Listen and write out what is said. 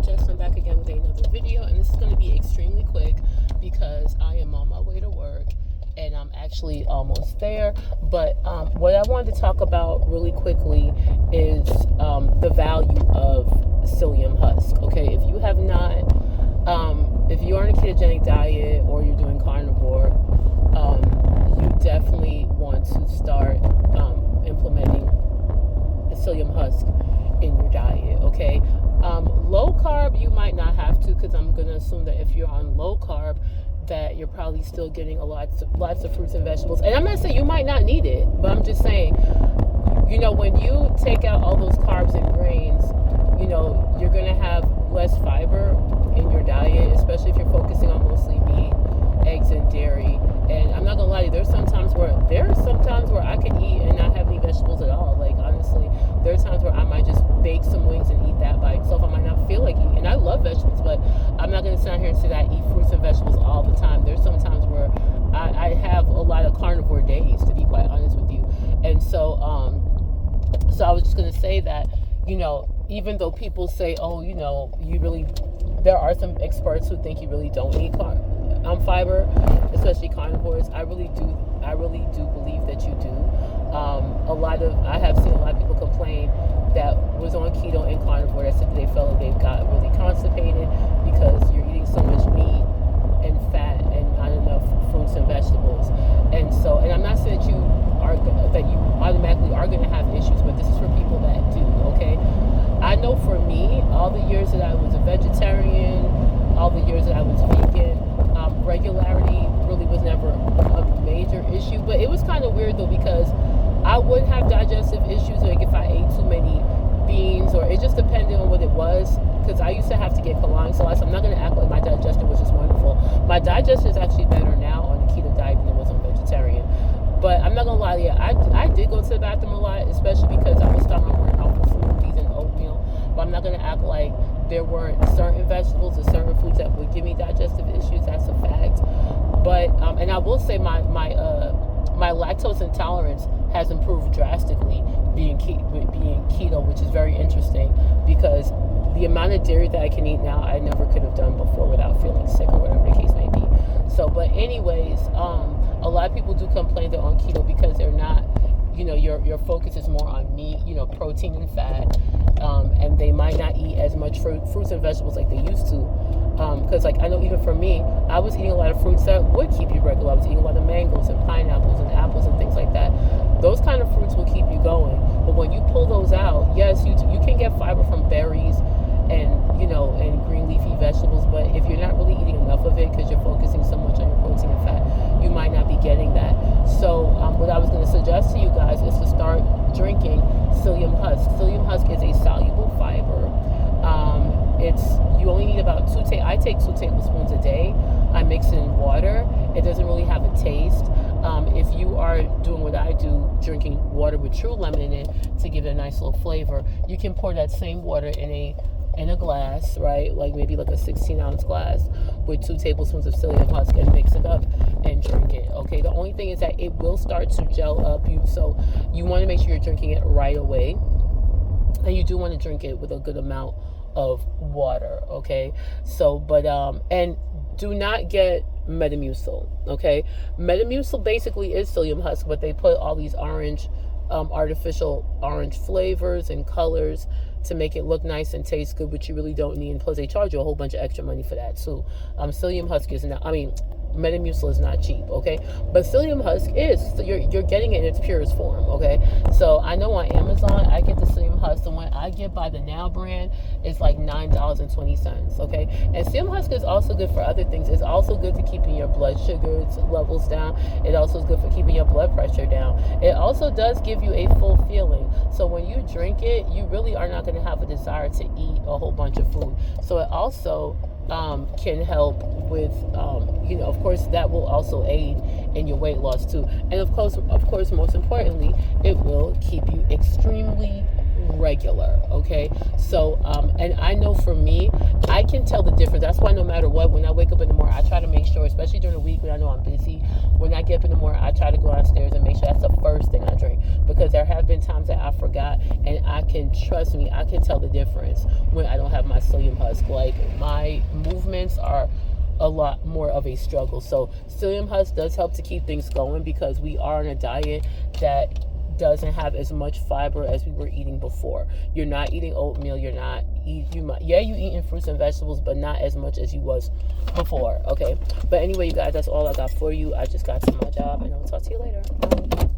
Jess. I'm back again with another video, and this is going to be extremely quick because I am on my way to work and I'm actually almost there. But what I wanted to talk about really quickly is the value of psyllium husk. Okay, if you have not, if you are on a ketogenic diet or you're doing carnivore, you definitely want to start implementing psyllium husk in your diet. Okay, low carb you might not have to, because I'm going to assume that if you're on low carb that you're probably still getting lots of fruits and vegetables. And I'm not saying you might not need it, but I'm just saying, you know, when you take out all those carbs and grains, you know, you're going to have less fiber in your diet, especially if you're focusing on mostly meat, eggs, and dairy. And I'm not gonna lie to you, there's some times where I can eat and not have any vegetables at all. Like, honestly, there's times where I might just bake some wings and eat that by itself. I might not feel like eating. And I love vegetables, but I'm not gonna sit out here and say that I eat fruits and vegetables all the time. There's some times where I have a lot of carnivore days, to be quite honest with you. And so I was just gonna say that, you know, even though people say, oh, you know, there are some experts who think you really don't need fiber, especially carnivores. I really do believe that you do. I have seen a lot of people complain that was on keto and carnivore that said they felt like they got really constipated because you're eating so much meat and fat and not enough fruits and vegetables. And I'm not saying that you automatically are going to have issues, but this is for people that do. Okay, I know for me, all the years that I was a vegetarian, all the years that I was vegan, regularity really was never a major issue. But it was kind of weird though, because I would have digestive issues, like if I ate too many beans, or it just depended on what it was, because I used to have to get colonic saliva. I'm not going to act like my digestion was just wonderful. My digestion is actually better now on the keto diet than it was on vegetarian. But I'm not going to lie to you, I did go to the bathroom a lot, especially because I was starting on alpha smoothies and oatmeal. But I'm not going to act like there weren't certain vegetables or certain foods that would give me digestive issues. That's a fact. But and I will say my lactose intolerance has improved drastically being keto, which is very interesting, because the amount of dairy that I can eat now I never could have done before without feeling sick or whatever the case may be. So, but anyways, a lot of people do complain they're on keto because they're not, you know, your focus is more on meat, you know, protein and fat, and they might not eat as much fruits and vegetables like they used to. Because, like, I know even for me, I was eating a lot of fruits that would keep you regular. I was eating a lot of mangoes and pineapples and apples and things like that. Those kind of fruits will keep you going. But when you pull those out, yes, you can get fiber from berries and, you know, and green leafy vegetables. But if you're not really eating enough of it because you're focusing so much on your protein and fat, you might not be getting that. So what I was going to suggest to you guys is to start drinking psyllium husk. Psyllium husk is a soluble fiber. You only need about I take 2 tablespoons a day. I mix it in water. It doesn't really have a taste. If you are doing what I do, drinking water with true lemon in it to give it a nice little flavor, you can pour that same water in a glass, right? Like maybe like a 16-ounce glass with 2 tablespoons of psyllium husk and mix it up and drink it. Okay, the only thing is that it will start to gel up. So you want to make sure you're drinking it right away, and you do want to drink it with a good amount of water. Okay, so but and do not get Metamucil. Okay, Metamucil basically is psyllium husk, but they put all these artificial orange flavors and colors to make it look nice and taste good, which you really don't need. And plus, they charge you a whole bunch of extra money for that too. Psyllium husk is not. Metamucil is not cheap, okay? But psyllium husk is. So you're getting it in its purest form, okay? So I know on Amazon I get the psyllium husk, the one I get by the Now brand is like $9.20, okay? And psyllium husk is also good for other things. It's also good to keeping your blood sugar levels down. It also is good for keeping your blood pressure down. It also does give you a full feeling. So when you drink it, you really are not going to have a desire to eat a whole bunch of food. So it also can help with, you know, of course, that will also aid in your weight loss too. And of course, most importantly, it will keep you extremely regular. Okay, so and I know for me, I can tell the difference. That's why no matter what, when I wake up in the morning, I try to make sure, especially during the week when I know I'm busy, when I get up in the morning, I try to go downstairs and make sure that's the first thing I drink, because there have been times that I forgot, and I can, trust me, I can tell the difference when I don't have my psyllium husk. Like, my movements are a lot more of a struggle. So psyllium husk does help to keep things going, because we are on a diet that doesn't have as much fiber as we were eating before. You're not eating oatmeal, you're eating fruits and vegetables, but not as much as you was before. Okay, but anyway, you guys, that's all I got for you. I just got to my job, and I'll talk to you later. Bye.